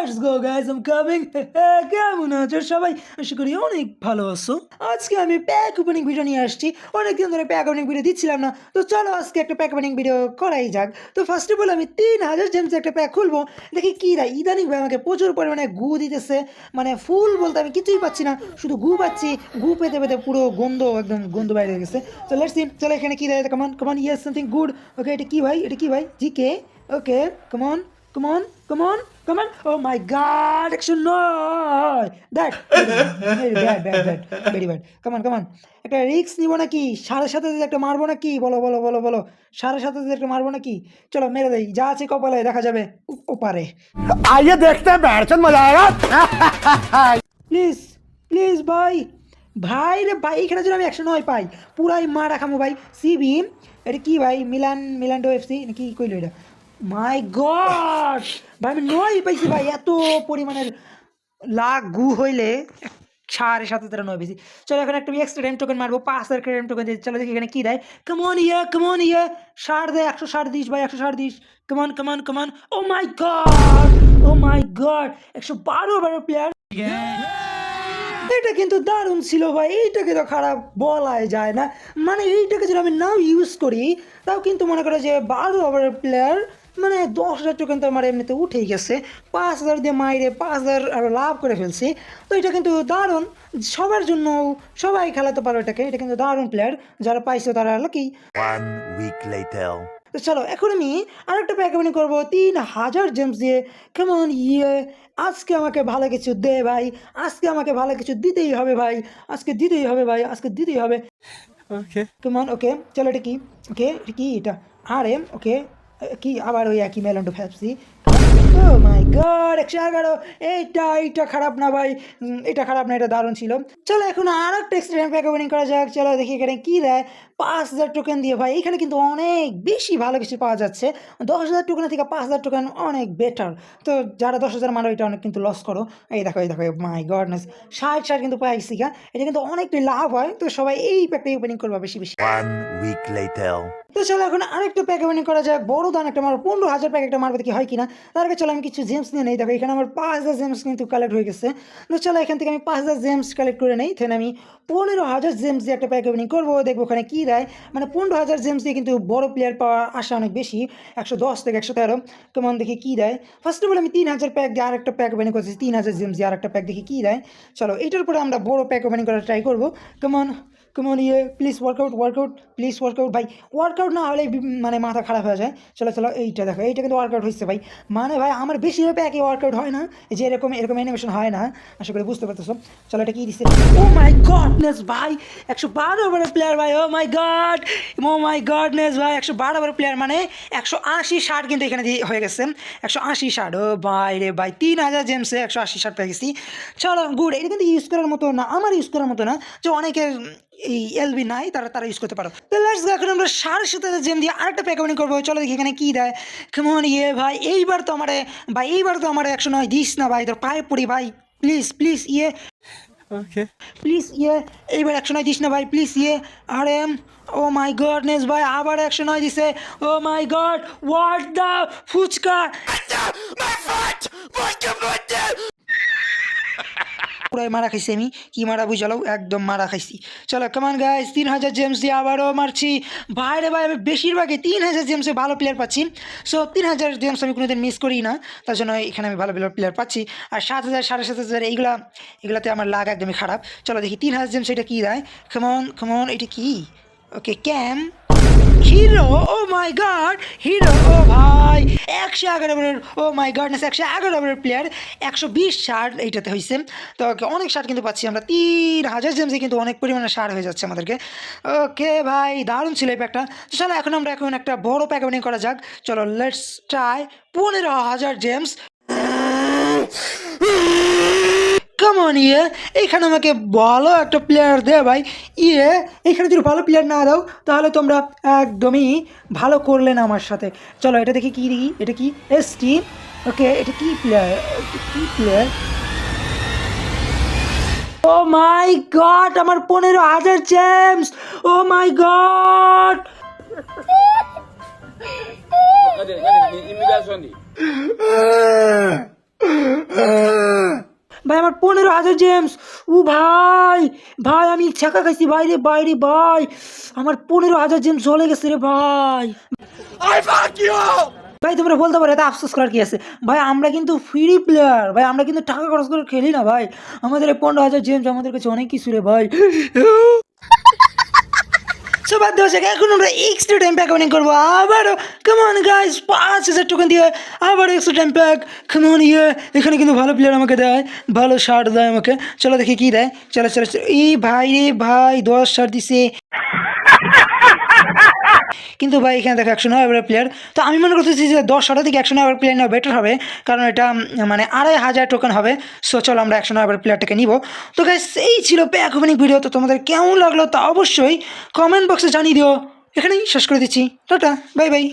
Let's go guys, I am coming. কেমন আছো সবাই? আশা করি অনেক ভালো আছো। আজকে আমি প্যাক ওপেনিং ভিডিও নিয়ে আসছি। অনেকদিন ধরে প্যাক ওপেনিং ভিডিও দিচ্ছিলাম না, তো চলো আজকে একটা প্যাক ওপেনিং ভিডিও করাই যাক। তো ফার্স্ট অফ অল আমি 3000 জেমস একটা প্যাক খুলবো, দেখি কী দেয়। ইদানিং ভাই আমাকে প্রচুর পরিমাণে গু দিতেছে, মানে ফুল বলতে আমি কিছুই পাচ্ছি না, শুধু গু পাচ্ছি। গু পেতে পেতে পুরো গন্ধ, একদম গন্ধ বাইরে গেছে। তো লেটস সি, চলো এখানে কী দেয়। কমান কমান, ইয়েস সামথিং গুড। ওকে, এটা কী ভাই? এটা কী ভাই? GK. Okay, common common common common. Oh my god, 109! That very bad bad bad, very bad. Common common, একটা রিস্ক নিব নাকি? 7.5 একটা মারবো নাকি? বলো বলো বলো বলো, 7.5 একটা মারবো নাকি? চলো মেরে দেই, যা আছে কপালে দেখা যাবে ওপারে। आइए देखते हैं बैठचंद मजा आएगा। প্লিজ প্লিজ ভাই, ভাই রে ভাই, এখানে যদি আমি 109 পাই পুরাই মারা খামো ভাই। সিবি, এটা কি ভাই? মিলান্ডো এফসি নাকি কইলো এটা? মাই গড ভাই, আমি 9 পাইছি ভাই। এত পরিমাণের লাখ গু হইলে 7.5 9 বেশি। চলো এখন একটা এক্সট্রা টাইম টোকেন মারবো, 5,000 টাইম টোকেন দিয়ে। চলো দেখি এখানে কি দেয়। কমন ইয়ে 60 দেয়, 160 দিস ভাই, 160 this. Common common common. Oh my god, oh my god, 112 ওভারের প্লেয়ার। এটা কিন্তু দারুণ ছিল ভাই, এইটাকে তো খারাপ বলাই যায় না। মানে এইটাকে যদি আমি নাও ইউজ করি, তাও কিন্তু মনে করো যে 12 ওভারের প্লেয়ার, মানে 10,000 টোকেন তো আমার এমনিতে উঠেই গেছে। 5,000 দিয়ে মাইরে 5,000 আরও লাভ করে ফেলছি। তো এটা কিন্তু দারুণ, সবার জন্য, সবাই খেলাতে পারো এটাকে। এটা কিন্তু দারুণ প্লেয়ার, যারা পাইছো তারা লাকি। 1 week later. তো চলো এখন আমি আরেকটা প্যাক ওপেনিং করবো 3,000 জেমস দিয়ে। কেমন ইয়ে, আজকে আমাকে ভালো কিছু দে ভাই, আজকে আমাকে ভালো কিছু দিতেই হবে ভাই, আজকে দিতেই হবে ভাই, আজকে দিতেই হবে। ओके কেমন, ওকে চলো, এটা কি? ওকে, এটা কি? এটা আর এম। ওকে, কি আবার ওই একই মেলন্ডো ফ্যাপসি? ও মাই গড, 111! এইটা খারাপ না ভাই, এটা খারাপ না, এটা দারুণ ছিল। চলো এখন আর একটা এক্সট্রা প্যাক ওপেনিং করা যাক। চলো দেখি এখানে কী দেয়। 5,000 টোকেন দিয়ে ভাই, এখানে কিন্তু অনেক বেশি ভালো কিছু পাওয়া যাচ্ছে। 10,000 টোকেনের থেকে 5,000 টোকেন অনেক বেটার। তো যারা 10,000 মারো, এটা অনেক কিন্তু লস করো। এই দেখো মাই গডনেস, 60 কিন্তু পাইছি গা। এটা কিন্তু অনেকটাই লাভ হয়, তো সবাই এই প্যাকটাই ওপেনিং করবা বেশি বেশি। 1 week later. তো চলো এখন আরেকটা প্যাক ওপেনিং করা যাক। বড় দান একটা মারবো, 15,000 প্যাক একটা মারবো, দেখি হয় কিনা। তার আগে চলো আমি কিছু জেমস নিয়ে নেই। দেখো এখানে আমার 5,000 জেমস কিন্তু কালেক্ট হয়ে গেছে। তো চলো এখান থেকে আমি 5,000 জেমস কালেক্ট করে নেই। তাহলে আমি 15,000 জেমস দিয়ে একটা প্যাক ওপেনিং করবো, দেখবো ওখানে কী দেয়। মানে 15,000 জেমস দিয়ে কিন্তু বড় প্লেয়ার পাওয়ার আশা অনেক বেশি, 110 থেকে 113। কেমন দেখি কী দেয়। ফার্স্ট অফ অল আমি 3,000 প্যাক দিয়ে আরেকটা প্যাক ওপেনিং করছি, 3,000 জেমস দিয়ে আরেকটা প্যাক দেখি কী দেয়। চলো এইটার পরে আমরা বড় প্যাক ওপেনিং করার ট্রাই করবো। কেমন কেমন ইয়ে, প্লিজ ওয়ার্কআউট প্লিজ ওয়ার্কআউট ভাই। ওয়ার্কআউট না হলে মানে মাথা খারাপ হয়ে যায়। চলো চলো, এইটা দেখো, এইটা কিন্তু ওয়ার্কআউট হচ্ছে ভাই। মানে ভাই আমার বেশিরভাগ প্যাকে ওয়ার্কআউট হয় না, যে এরকম অ্যানিমেশন হয় না। আশা করি বুঝতে পারতেছো। চলো এটা কি দিচ্ছে। ও মাই গডনেস ভাই, 112 ওভারের প্লেয়ার ভাই। ও মাই গডনেস ভাই, 112 ওভারের প্লেয়ার, মানে 180 শার্ট কিন্তু এখানে দিয়ে হয়ে গেছে। 180 শার্ট, ও ভাই রে ভাই, 3,000 জেমসে 180 শার্ট পেয়ে গেছি। চলো গুড, এটা কিন্তু ইউজ করার মতো না, আমার ইউজ করার মতো না, যে অনেকের এই এলবি নাই, তারা ইউজ করতে পারো। তো লেটস গো, এখন আমরা 7,500 জেম দিয়ে আরেকটা প্যাক ওপেনিং করবো। চলো দেখি এখানে কী দেয়। কেমন ইয়ে ভাই, এইবার তো আমার 109 দিস না ভাই, তোর পায়ে পড়ি ভাই, প্লিজ ইয়ে, ओके প্লিজ ইয়ে, এইবার 109 দিস না ভাই, প্লিজ ইয়ে। আরে ও মাই গডনেস ভাই, আবার 109 দিছে। ও my god, what the fuchka. পুরাই মারা খাইছি আমি, কি মারা বুঝালো, একদম মারা খাইছি। চলো কমান গাইস, 3,000 জেমস দিয়ে আবারও মারছি ভাই রে ভাই। আমি বেশিরভাগই 3,000 জেমসে ভালো প্লেয়ার পাচ্ছি। সো 3,000 জেমস আমি কোনোদিন মিস করি না, তার জন্য এখানে আমি ভালো প্লেয়ার পাচ্ছি। আর 7,000 7,500 এইগুলাতে আমার লাগ একদমই খারাপ। চলো দেখি 3,000 জেমস এটা কী দেয়। কমন এটা কি? ওকে, hero, O my god, hero, ও ভাই 111 ওভারের, ও মাই গডনেস 111 ওভারের প্লেয়ার, 120 শার্ট এইটাতে হয়েছে। তো অনেক শার্ট কিন্তু পাচ্ছি আমরা, 3,000 জেমসে কিন্তু অনেক পরিমাণে শার্ট হয়ে যাচ্ছে আমাদেরকে। ওকে ভাই, দারুণ ছিল এই প্যাকটা। তো চলো এখন আমরা একটা বড় প্যাক ওপেনিং করা যাক। চলো লেটস ট্রাই 15,000 জেমস। কেমন ইয়ে, এইখানে আমাকে ভালো একটা প্লেয়ার দে ভাই। ইয়ে, এইখানে যদি ভালো প্লেয়ার না দাও, তাহলে তোমরা একদমই ভালো করলে না আমার সাথে। চলো এটা দেখি কি দেখি, এটা কি ST। ওকে, এটা কি প্লেয়ার? ও মাই গড, আমার 15,000 James. O my god, Cadê? Imigração ali. ভাই আমার 15,000 জেমস। ও ভাই ভাই আমি ছাকা খাইছি ভাই রে ভাই আমার 15,000 জেমস চলে গেছে রে ভাই। ভাই তোমরা বলতে পারো এত আফসোস করার কি আছে ভাই, আমরা কিন্তু ফ্রি প্লেয়ার ভাই, আমরা কিন্তু টাকা খরচ করে খেলি না ভাই। আমাদের এই 15,000 জেমস আমাদের কাছে অনেক কিছু রে ভাই। সো বাদ দেওয়া যাক, এখন আমরা এক্সট্রা টাইম প্যাক ওপেনিং করবো আবারও। কামন গাইস 5,000 টোকেন দিয়ে আবারও এক্সট্রা টাইম প্যাক। কামন ইয়ে, এখানে কিন্তু ভালো প্লেয়ার আমাকে দেয়, ভালো শার্ট দেয় আমাকে। চলো দেখি কী দেয়। চলো এই ভাই রে ভাই 10 শার্ট দিছে, কিন্তু ভাই এখানে দেখো 109 ওভার প্লেয়ার। তো আমি মনে করতেছি যে 10 শার্টের থেকে 109 ওভার প্লেয়ার নেওয়া বেটার হবে, কারণ এটা মানে 2,500 টোকেন হবে। সো চলো আমরা 109 ওভার প্লেয়ারটাকে নিব। তো গাইস এই ছিল প্যাক ওপেনিং ভিডিও। তো তোমাদের কেমন লাগলো তা অবশ্যই কমেন্ট বক্সে জানিয়ে দিও। এখানেই শেষ করে দিচ্ছি, টাটা বাই বাই।